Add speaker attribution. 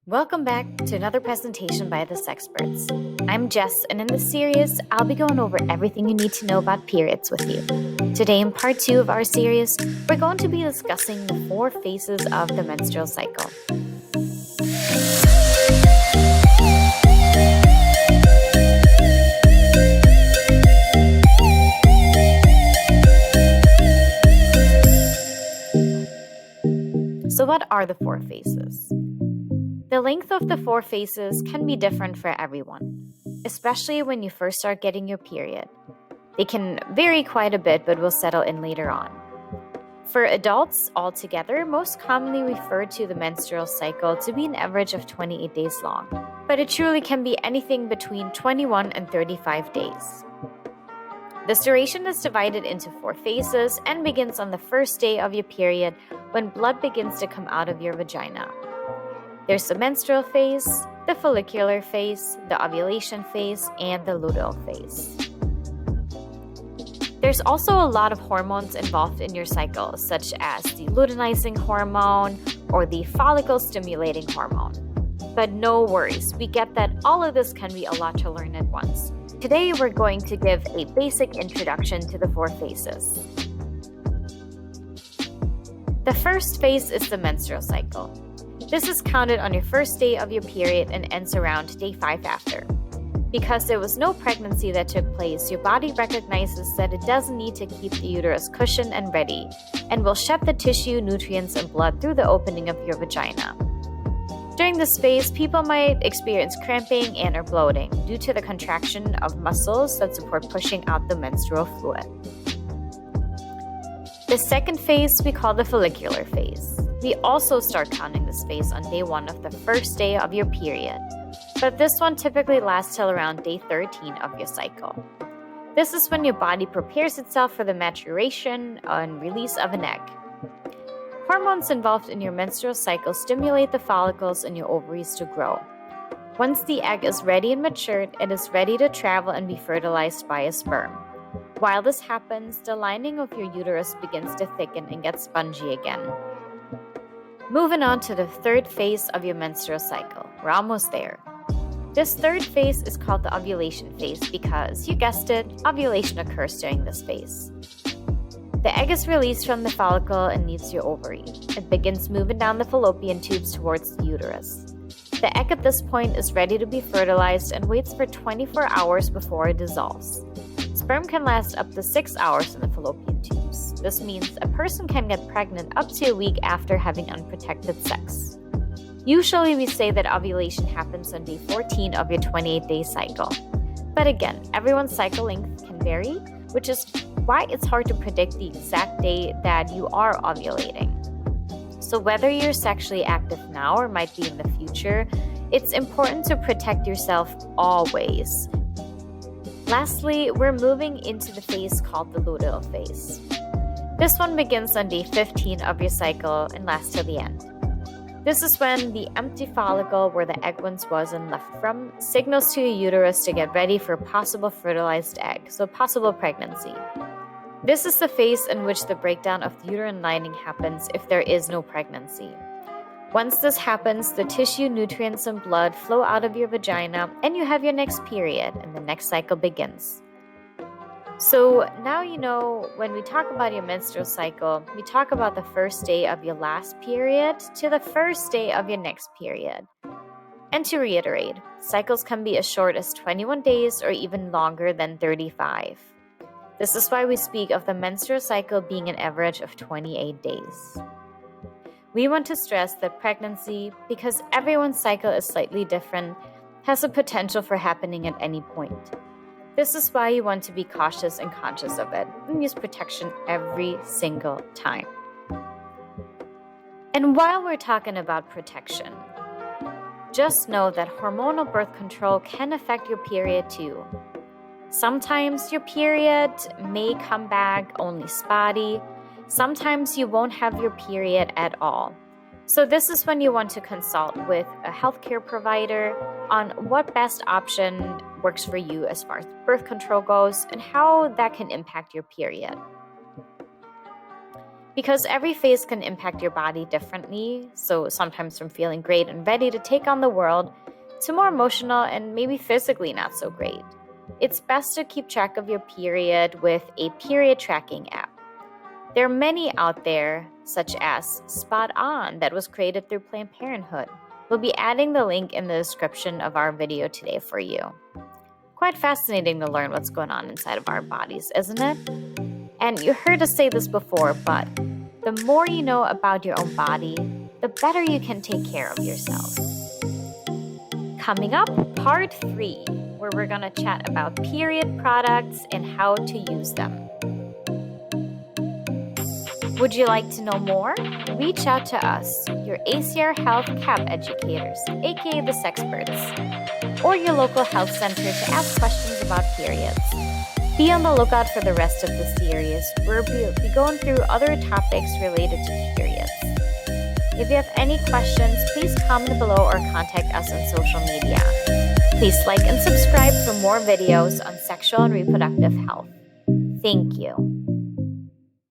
Speaker 1: Welcome back to another presentation by the Sexperts. I'm Jess, and in this series, I'll be going over everything you need to know about periods with you. Today, in part 2 of our series, we're going to be discussing the 4 phases of the menstrual cycle. So what are the 4 phases? The length of the 4 phases can be different for everyone, especially when you first start getting your period. They can vary quite a bit, but will settle in later on. For adults altogether, most commonly refer to the menstrual cycle to be an average of 28 days long, but it truly can be anything between 21 and 35 days. This duration is divided into 4 phases and begins on the first day of your period when blood begins to come out of your vagina. There's the menstrual phase, the follicular phase, the ovulation phase, and the luteal phase. There's also a lot of hormones involved in your cycle, such as the luteinizing hormone or the follicle-stimulating hormone. But no worries, we get that all of this can be a lot to learn at once. Today, we're going to give a basic introduction to the 4 phases. The first phase is the menstrual cycle. This is counted on your first day of your period and ends around day 5 after. Because there was no pregnancy that took place, your body recognizes that it doesn't need to keep the uterus cushioned and ready, and will shed the tissue, nutrients, and blood through the opening of your vagina. During this phase, people might experience cramping and or bloating due to the contraction of muscles that support pushing out the menstrual fluid. The second phase we call the follicular phase. We also start counting this phase on day 1 of the first day of your period, but this one typically lasts till around day 13 of your cycle. This is when your body prepares itself for the maturation and release of an egg. Hormones involved in your menstrual cycle stimulate the follicles in your ovaries to grow. Once the egg is ready and matured, it is ready to travel and be fertilized by a sperm. While this happens, the lining of your uterus begins to thicken and get spongy again. Moving on to the third phase of your menstrual cycle. We're almost there. This third phase is called the ovulation phase because, you guessed it, ovulation occurs during this phase. The egg is released from the follicle and leaves your ovary. It begins moving down the fallopian tubes towards the uterus. The egg at this point is ready to be fertilized and waits for 24 hours before it dissolves. Sperm can last up to 6 hours in the fallopian tubes. This means a person can get pregnant up to a week after having unprotected sex. Usually we say that ovulation happens on day 14 of your 28-day cycle. But again, everyone's cycle length can vary, which is why it's hard to predict the exact day that you are ovulating. So whether you're sexually active now or might be in the future, it's important to protect yourself always. Lastly, we're moving into the phase called the luteal phase. This one begins on day 15 of your cycle and lasts till the end. This is when the empty follicle where the egg once was and left from signals to your uterus to get ready for a possible fertilized egg, so possible pregnancy. This is the phase in which the breakdown of the uterine lining happens if there is no pregnancy. Once this happens, the tissue, nutrients, and blood flow out of your vagina, and you have your next period, and the next cycle begins. So now you know when we talk about your menstrual cycle, we talk about the first day of your last period to the first day of your next period. And to reiterate, cycles can be as short as 21 days or even longer than 35. This is why we speak of the menstrual cycle being an average of 28 days. We want to stress that pregnancy, because everyone's cycle is slightly different, has a potential for happening at any point. This is why you want to be cautious and conscious of it and use protection every single time. And while we're talking about protection, just know that hormonal birth control can affect your period too. Sometimes your period may come back only spotty. Sometimes you won't have your period at all. So this is when you want to consult with a healthcare provider on what best option works for you as far as birth control goes and how that can impact your period. Because every phase can impact your body differently, so sometimes from feeling great and ready to take on the world to more emotional and maybe physically not so great. It's best to keep track of your period with a period tracking app. There are many out there, such as Spot On, that was created through Planned Parenthood. We'll be adding the link in the description of our video today for you. Quite fascinating to learn what's going on inside of our bodies, isn't it? And you heard us say this before, but the more you know about your own body, the better you can take care of yourself. Coming up, part 3, where we're going to chat about period products and how to use them. Would you like to know more? Reach out to us, your ACR Health CAP educators, aka the Sexperts, or your local health center to ask questions about periods. Be on the lookout for the rest of the series, where we'll be going through other topics related to periods. If you have any questions, please comment below or contact us on social media. Please like and subscribe for more videos on sexual and reproductive health. Thank you.